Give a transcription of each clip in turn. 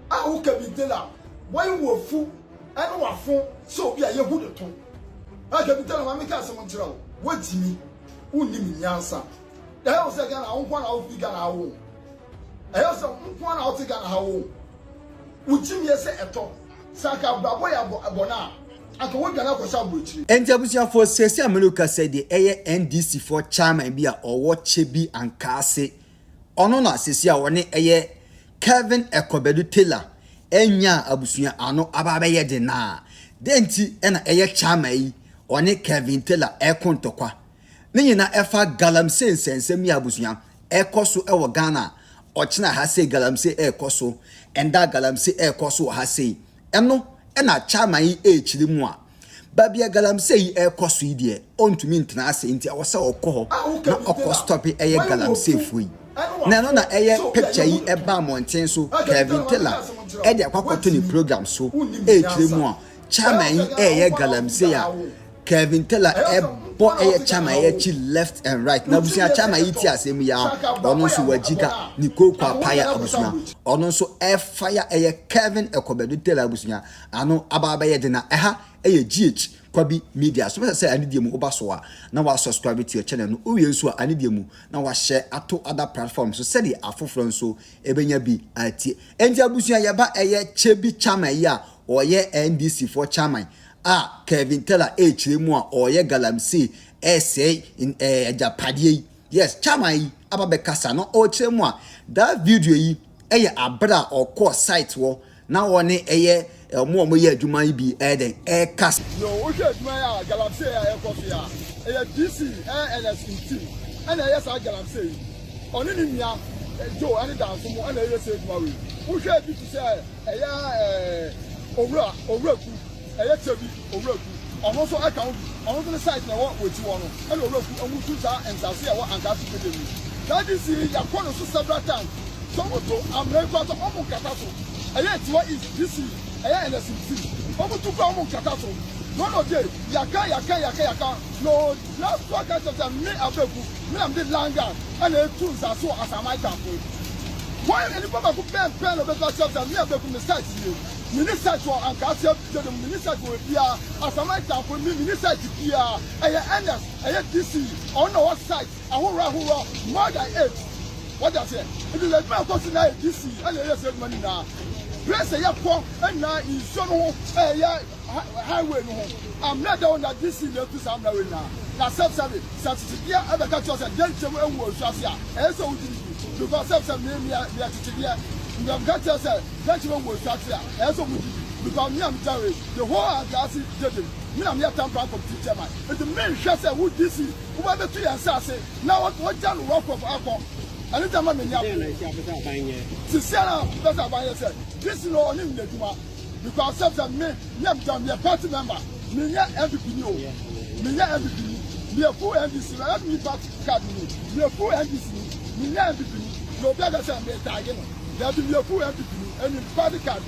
a wo kabitela wan wo fu ene wa fo so bi a ye hu de to a kabitela ma me ka se mo ntira wo wotimi unnim nyansa da yo se ga na wo kwa na wo fi ga na wo ayo se kwa na wo ti ga na ha wo wotimi ye se eto saka babo ya abona aka wo gana ko sha bochi enjabusia for sesi America said the NDC for chairman bi a owo chebi ankase ono na sesi a woni Kevin Ekobedu Taylor enya abusuya ano ababe de na denti ena chairman yi oni Kevin Taylor ekontokwa ne nyina efa Galamsey nsensem ya abusuya ekoso ewo Ghana ochina ha say Galamsey ekoso enda Galamsey ekoso ha say eno ena chairman yi echiri mu a babia Galamsey ekoso yi de ontumi ntena ase nti awose okoho na okostop Galamsey fuyi na no na picture yi eba mountain so Kevin Taylor de akwakoto ni program so echiri mu a chairman yi Galamsey a Kevin Taylor bo chairman chi left and right na busia chairman yi ti asem ya ono so wajiga ni kokwa paya abusuya ono so fire Kevin Ekobedu Taylor abusuya ano ababa de na GH kwabi media so say anidiem obaso a na wa subscribe to your channel no owie nso anidiem na wa share ato other platforms so say the afofro nso ebenya bi ati enti abusuya yaba chebi chairman ya oye NDC for chairman Kevin Taylor chiremu a oye Galamsey say in Japadie yes chairman ababe kasa no o chiremu a that video yi abra or course site wo na woni mo ye adwuma yi bi kasa no o je adwuma ya Galamsey kofi ya DC NSC ana sa Galamsey oni ni mia jo ani danso mo ana say adwuma we o je bi to say owura ku chebi owuraku ono so aka ono so site na wo wechi wo no e owuraku omu tuza ensase e wo angasu pedemi that is ya kono so several times so mo to America to omu kata so tiwa is this NSC omu to omu kata so no dey yaka no last talk at the me Abeiku me am the langa and e tuza so asamai tampo why anybody go pen over self and me Abeiku me site here minister to ankase the minister go bia asamai tampo me minister bia NS DC on our site ahora more than 8 what does it is like me go to na DC and say money na press ya po na iso no highway no I'm not down that DC le to some na self service bia abeka to say den chem ewu osuasia so because self me bia we have got to say that you will start here. As of because me, I'm telling the whole Gassy did it. Me, I'm here to from teacher man. But the main chef said, who this is, who are the 3 and say, now what John walk of alcohol. And it's a man in Sissana, that's how I said, this is no name because self me, I'm done, me a party member, me, everything, me, everything, me a full NDC, let me party card me a full NDC, me, everything, no better than me, again. There will be a full NDC and in party card.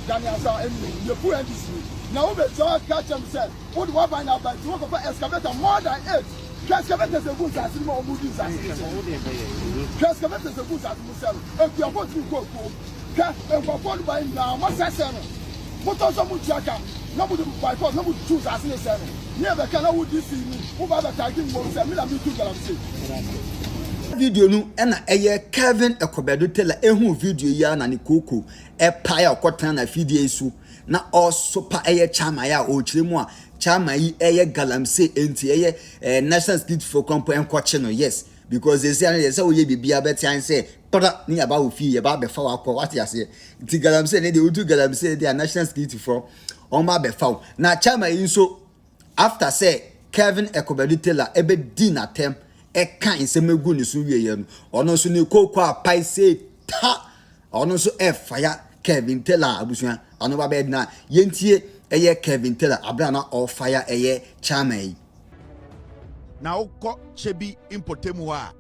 Nyansa and the full NDC. Now, we saw catch himself. What do I find out by work of excavator more than 8? Excavator is a good as more movies. Excavator is a good as myself. If you are going to go, and for followed by now, what's that? What also would Jacka? Nobody by force, nobody choose as a seven. Never can I would this me. Who are the tagging most and me to Galamsey. Video nu ena Kevin Ekobedu Taylor video ya na ni koko paya okotana na video su na also pa chairman ya o chiremu a chairman yi Galamsey enti National Security for Company enkoche no yes because they say we bibia betian say tora ni aba ofi ye ba be fa akọ what you say nti Galamsey ne de utu Galamsey de National Security for on ma be fa na chairman yi so after say Kevin Ekobedu Taylor di na tem kan semegu ni so wiye no ono so ne kokwa pai say ta ono so fire Kevin Taylor abusuan ono ba be na yentie Kevin Taylor abra na o fire chairman na ukọ chebi impotemu a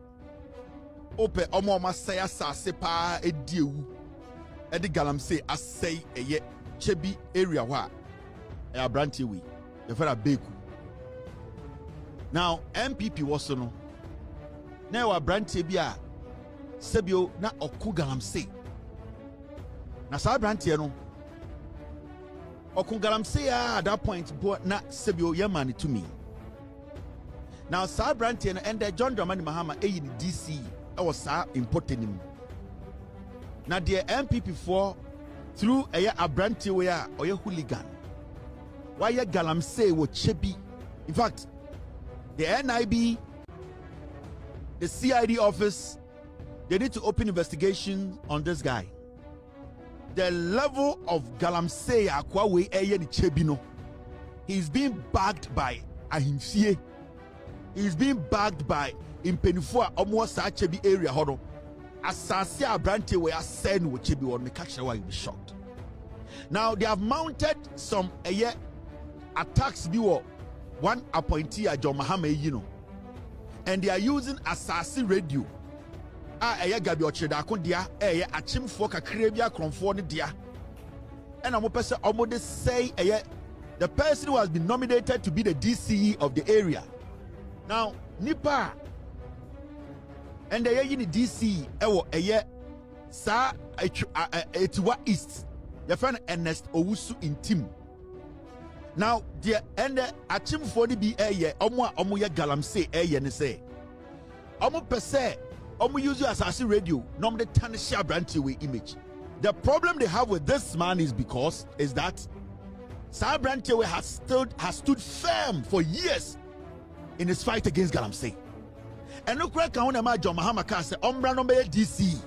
ope omo masai asase pa ediewu edi Galamsey asai chebi area wa abrantie we the father Abeiku now MPP was no na wa brantie bi a sebio na oku Galamsey Na sa brantie no okun Galamsey at that point but na sebio yamani to me. Now sa brantie no and John Dramani Mahama in DC I was sa important him. Now the MPP for through a brantie where or a hooligan. Why ya Galamsey wo chebi. In fact, the NIB, the CID office, they need to open investigation on this guy. The level of Galamsey akwawe eye ni chebino. He's being bagged by ahimfie. He's being bagged by impenifo omo sa chebi area hodo. Asase abrante we asend wo chebi won me catch why you be shocked. Now they have mounted some attacks biwo one appointee at John Mahama Yino. And they are using Asasi radio. Gabi Ocheda Kondia, Achim Foka Krebia Kronford dia. And I'm person almost say the person who has been nominated to be the DCE of the area. Now, Nipa and the DCE, Sa Etiwa East, your friend Ernest Owusu in team. Now, the end Achim for the be omo ya Galamsey ne say. Omo per se, omo use you as a radio, nom the Tanisha Brantiwe image. The problem they have with this man is that Sa Brantiwe has stood firm for years in his fight against Galamsey. And look where John Mahama can say Ombra no be DC.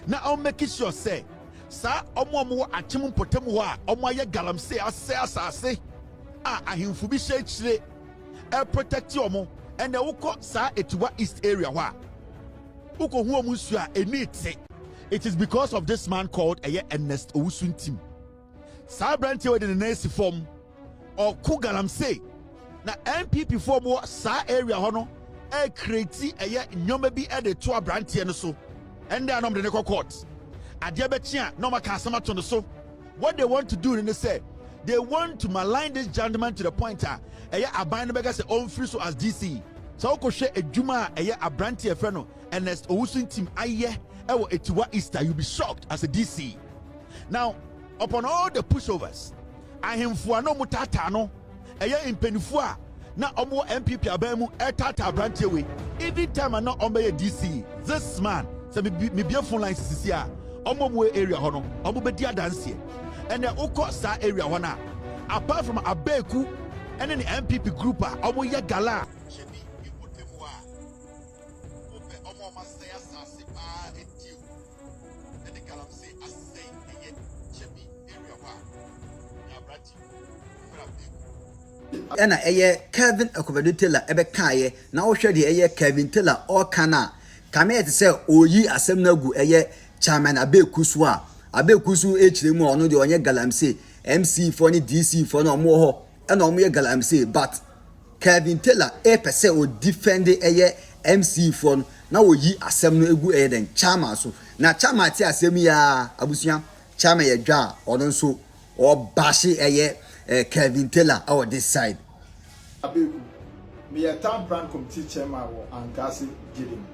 Now I'll make it sure say sa omo achim potemu wa omo ye Galamsey asase ahimfu bi shechire protect omo and the woko sa Etiwa East area wa woko hu omo su a enite. It is because of this man called Ernest Owusu team. Sa branche we the next form or ku Galamsey na MPP form sa area hono create nyoma bi e de to branche no so and they are not the court. What they want to do in say they want to malign this gentleman to the point that Abaiku bega say on free so as DC. So ko share a juma a branty friend Ernest Owusu team Etiwa East, you'll be shocked as a DC. Now, upon all the pushovers, I am for no mutata no in penifua na omo MPP abemu tata branty way. Every time I not obey a DC, this man say me be phone line here. Omo area hono omo be dia dance and the oko sa area hona apart from Abeiku and then the MPP group omo ye gala chebi ipotemu ope omo ma say asase pa etiu and the Galamsey asay eye chebi area wa ya brati ena Kevin Akobadu Taylor ebe kaye na wo hwe de Kevin Taylor o kana kame ete say oyi asem na gu Chairman Abeiku so Abeiku so echiremu ono de onye Galamsey MC for ni DC for no mo ho e no mo ye Galamsey but Kevin Taylor pese o defend MC for na oyi asem no egu den chairman so na chairman ti asem ya abusuan chairman ye dwa ono nso o bashi Kevin Taylor our this side Abeiku me a town brand committee chairman wo Ankasi Gidim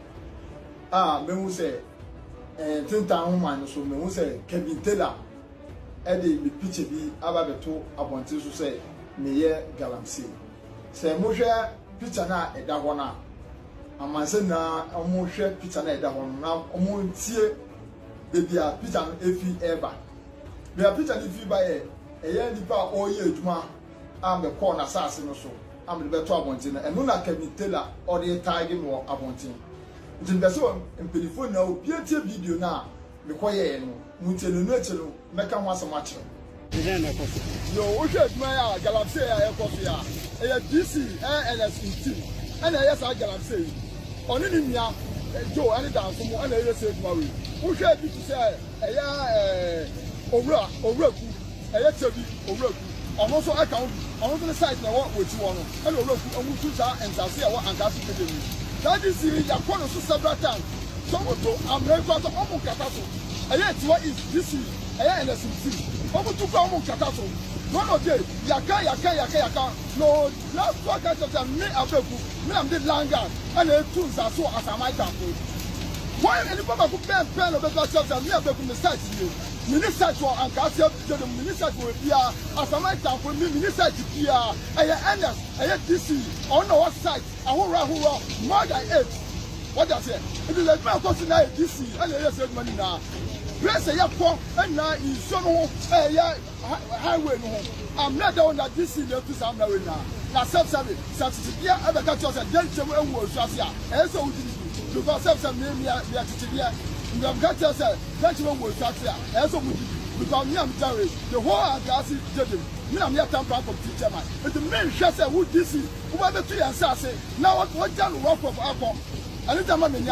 me who say tinta man so me who say Kevin Taylor e me picture bi aba beto abonte so say me ye Galamsey say mo hwe picture na e da ho na amanse na mo hwe picture na e da ho na mo tie bebi a picture no efi eba be a picture ni fi ba ye nipa o ye adwuma am be call na sase no so am be beto abonte na eno na Kevin Taylor o de tag no abonte Jindaso impelifo na opiete video na mekoye no mutenu no echelo meka ho asamache yo o hwe aduma ya Galamsey ya ekoso ya DC NS team ana ya sa Galamsey oni ni mia jo ani da nso mo ana ya se aduma we o hwe bi say owura ku chebi owura ku ono so account ono so site na wo wetu wo no ana owura ku omu tu sa ensase ya wo Ankasi pedemi. That is the corner several times. Some of them are very close to Omo Kataso. Etiwa is this NSC. Omo to Omo Kataso. One of them, Yaka. No, last one catch of me Abeiku. Me am the Langan and the tools are so as I might have. Why anybody could pen of the self and me Abeiku the site here? Minister to Ankasia, the minister to Pia, as a matter for me, minister to Pia, I DC, on our site, I will more than 8. What does it? It is like my cousin DC, and I said money now. Press a yapon, and now is so highway. I'm not down that DC left to some now. Now, self-service, Satia, other countries, and then some words, and so because self-service, we are to you have got yourself, that you will start here, and so because me, I'm sorry, the whole Galamsey judging. Me, I'm here to come from teacher man. But the main chef said, who this is, who are the 3 and say, now what John work of alcohol. And it's a man in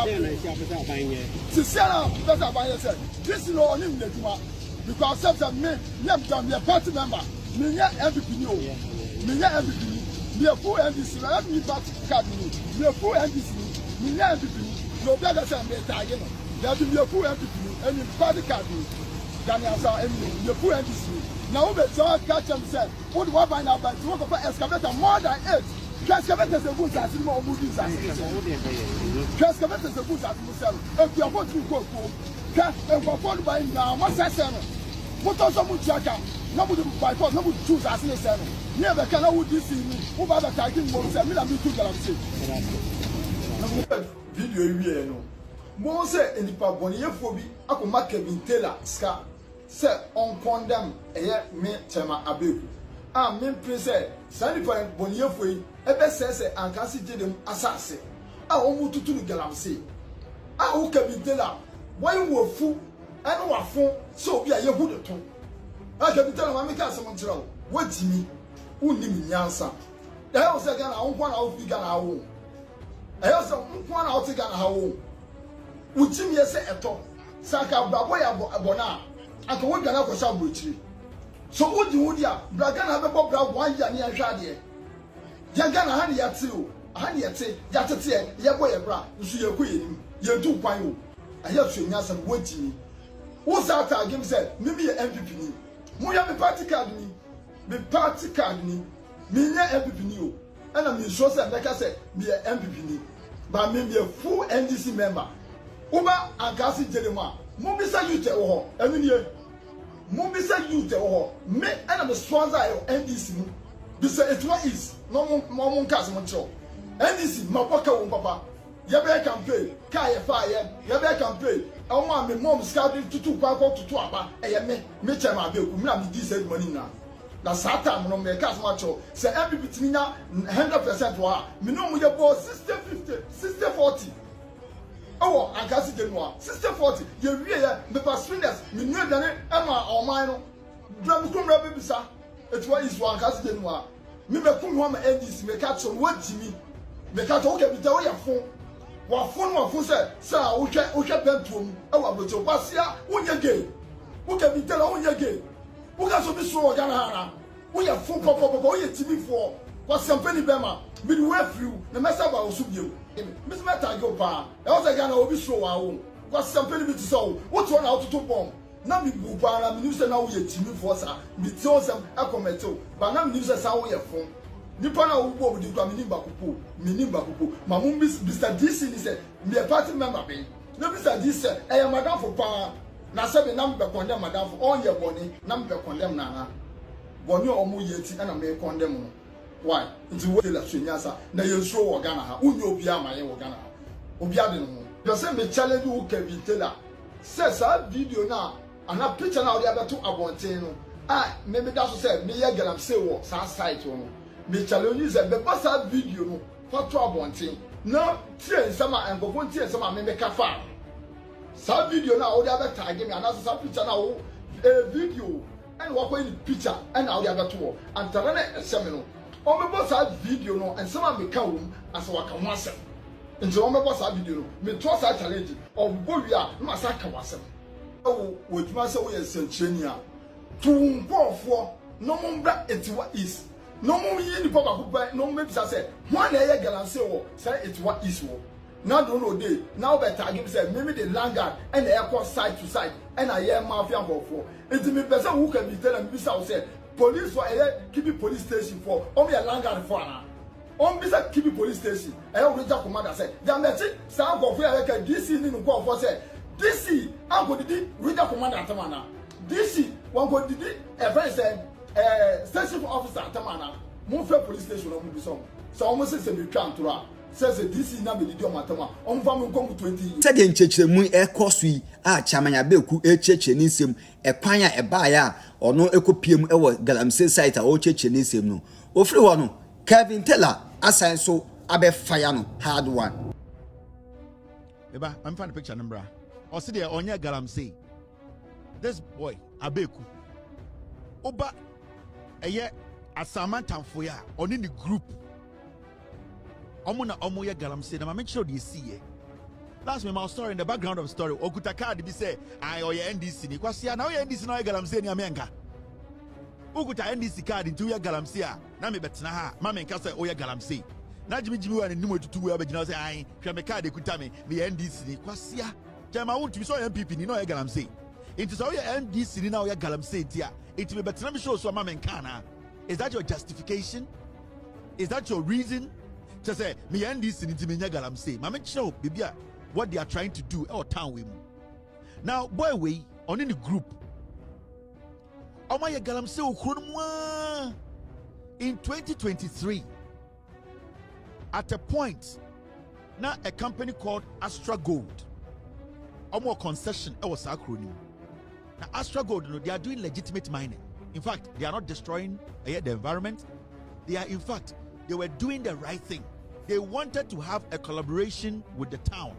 Sicilian, that's about yourself. This is no name because self-service, me, I'm done, me a party member, me, everything, me, everything, me, a full NDC, I have me back card, me, a full NDC, me, everything, no better than me, Tagano. There will be a poor entity and in party card. Nyansa and the poor entity. Now, we saw catch himself. What do I find out about work of excavator more than 8? Excavator is a good as more movies. Excavator is a good as himself. If you are going to go, and performed by now, what's that? What also would Jacka? Nobody by force, nobody choose as a seven. Never can I would this see me. Who are attacking most and me to Galamsey. Video here, no. Mo say enipa boniefo bi akoma Kevin Taylor ska say on condemn me Chairman Abeiku a me say sanifa boniefo yi ebe say ankasi jedem asase a omu tutu ni Galamsey a o Kevin Taylor why wo fu eno wafo so obi a yehu de to a Kevin Taylor ma me ka asem ntira wo wajimi unnim nyansa e o say Ghana won kwa na o fi Ghana wo e o say won na o ti Ghana wo Uchim yese eto saka brabo ya abona aka wo gana ko sha brochiri so wodi a braga na bebo brabo wan ya ne ahwa de ya gana ha ne ya te o ha ne ya te ya tete ye bo ye bra nsu ye ko yenim ye du kwan o aye so nyasa wodi wo sa ta game say me be MVP ni mo ya me party card ni me nya MVP ni o ana me so say make say me MVP ni ba me be full NDC member Uba Ankasi Jelema, Mubisa Ute Oho, Eminie, Mubisa Ute Oho, me and I'm a sponsor of NDC. Bisa Etwa is no more Casimocho. NDC, Mapaka Papa, Yabe campaign, Kaya Fire, Yabe campaign. I want my mom scouting to 2 Papa to 2 Apa, and me Chairman Abeiku, me decent money now. Na Satan no me Casmacho, say every between 100% wa, me no more about 60-50, 60-40. Oh, Ankasi Genoa, 60-40. You really the passengers, me knew that Emma or mine. Drum Rabisa, it's why is one Ankasi Genoa. Me come home NDC, me catch some word to me. Me catch okay, be tell your phone. What phone said, sir, we can pen to him. Oh, but your passia, when you're gay. Who can be tell on your gay? Who can so be so Ghana? We have full pop TV for. What's some penny bema? Be the way through the mess up our subdue. Miss Meta go pa. I was a Ghana will be so our what's some penny bit so? What's one out to bomb? Now be Bubana, news and now we are Timmy Forza, be told some Acometo, but now news as how we are from. Nipana will go with the Minimbaku, Mamum Mr. DC said, be a party member. No, Mr. DC, I am Madame for power. Now, 7 number condemn Madame for all your money, number condemn Nana. Bonio or Muyeti and I may condemn. Why? It's what the Nyansa. Now you show Ghana. Who you be my Ghana? Obiadin. You say me challenge you Kevin Taylor. Says that video now. And a picture now the other 2 abonteno. Ah, maybe that's what said. Me Galamsey wo sa site one. Me challenge you say because that video no for 2 abonten. No, train some and go on train some me make a far. That video now all the other tag me and that's some picture now a video and what in the picture and all the other 2 and Tarana seminar. On me boss that video no and someone be come as what can once. And so on me boss that video no me trust that challenge of Boria Masaka wasem. Oh, with myself we are to go for no more it what is. No more yin papa no maybe say one day Galamsey wo say it what is wo. Now don't know day. Now better give say maybe the landguard and the airport side to side and I hear mafia for. It me person who can be telling me say police for keep police station for only a landguard for now. On bisa keep police station. I already commander say Galamsey sound go for like DC ni go for say DC I go the regional commander atamana. DC one go did a friend said station officer Tamana Monfre police station on Mubison. So almost says a become to her. Says the DC number the Matama on family come 20. Said in church the moon air cosui Chairman Abeiku a church in him a panya a buyer or no ecopium ever Galamsey site or church in him no. Ofui one Kevin Teller assign so Abe Fayano hard one. Eba, I'm finding a picture number. Or see there on your Galamsey. This boy Abeiku Oba a year as Samantha for ya on in the group. Omuna omoya Galamsey. Now make sure you see it. Last me my story in the background of the story. Okutaka de be say I or your NDC. Ni kwasi na your NDC na your Galamsey ni amenka. Ukuta NDC card into your Galamsey. Na me betina ha. Ma menka say oya Galamsey. Na jimi wa ni nimu tutu we abegina say ai hwe me card ekuta me NDC ni kwasi a. Jama won't be so MPP ni no your Galamsey. Into so your NDC ni na your Galamsey dia. It me betina me show so ma menka na. Is that your justification? Is that your reason? Just say me NDC ni me Galamsey. Ma make sure bibia what they are trying to do or town with. Now boy we on in the group. Omaya Galamsey okronwa in 2023 at a point now a company called Astra Gold omo concession e was acronym. Now Astra Gold no, they are doing legitimate mining. In fact, they are not destroying the environment. They are in fact they were doing the right thing. They wanted to have a collaboration with the town.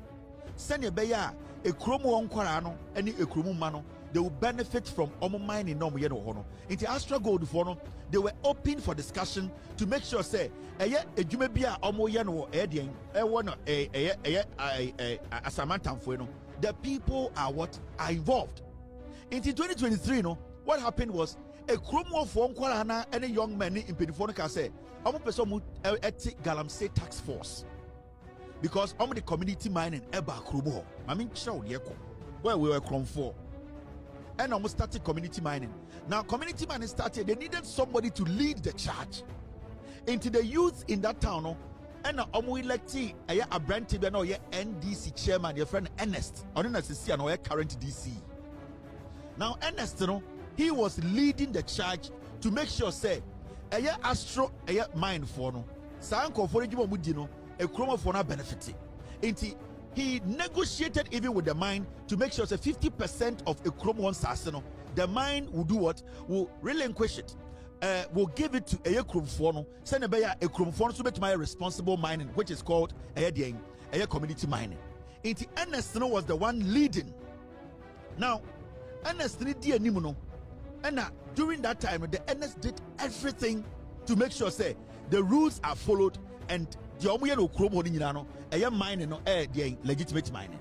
Send beya a chromo onquarano, any a chromo mano, they will benefit from omo mining no yeno hono. Into Astra Gold for they were open for discussion to make sure say a jumebia omo yeno edian a Samantha fueno. The people are what are involved. Into 2023, no, what happened was a chromo for onquarana any young man in Penifonica say I'm person eti Galamsey tax force because I'm the community mining eba krubo. I mean show where we were from for. And almost started community mining. Now community mining started, they needed somebody to lead the charge. Into the youth in that town, and we elected a brand to be NDC Chairman, your friend Ernest, or current DC. Now Ernest, he was leading the charge to make sure say Astro mine for no sanko for ejumo mudino a chromo for na benefit. He negotiated even with the mine to make sure that 50% of a chromo one saseno the mine will do what will relinquish it. Will give it to a chromo for no send a chromo for no to my responsible mining, which is called a community mining. Ernest was the one leading. Now Ernest did no. And during that time, the NS did everything to make sure say the rules are followed and the omuye no kromo ni nyina no eye mining no the legitimate mining.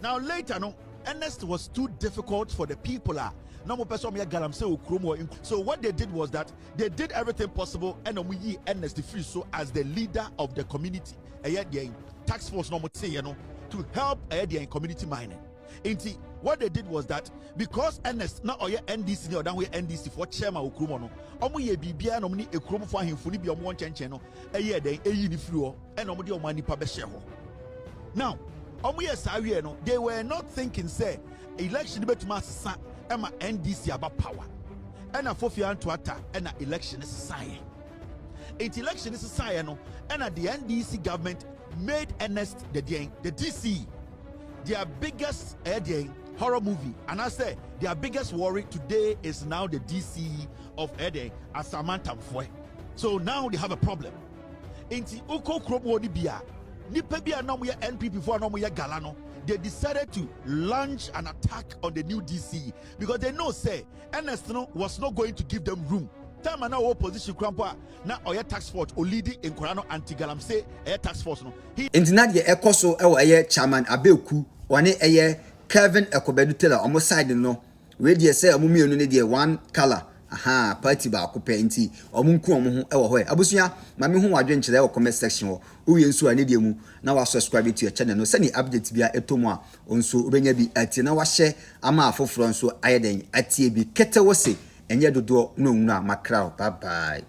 Now later no NS was too difficult for the people no more person me Galamsey okromo. So what they did was that they did everything possible and omuyi NS the free so as the leader of the community the tax force no more to help the community mining. What they did was that because Ernest now NDC or down we NDC for chairman okrumo no omo ye bibia no ni ekrumo for ahemfo ni bi omo nchenchen no eye den eyi ni firi ho e no mo de omo anipa be hye ho. Now omo ye sawie no they were not thinking say election betuma asesa e ma NDC about power and afofia anto ata and election is sign. Election is sign no and the NDC government made Ernest the DC their biggest horror movie, and I say their biggest worry today is now the DC of Samantha Ofui. So now they have a problem. Inti uko kromo ni bia nipa bia na mo NPP for na mo Galano. They decided to launch an attack on the new DC because they know say Ernest was not going to give them room. Time na opposition krampa na oya tax force o leading in Korano anti Galamsey tax force no. Intina de ekoso e Chairman Abeiku wane Kevin Teller almost side no we dey say omo mienu ne dey one color party ba ko penti omo nku omo ho e wo ho abusua ma me ho wadwe nkyere e comment section wo uye nso ane dey mu na wa subscribe to your channel no sani update bia etomo a onso obenya bi ati na wa share ama afoforo nso ayeden atie bi kete wo se enye dodo no nwura makra bye bye.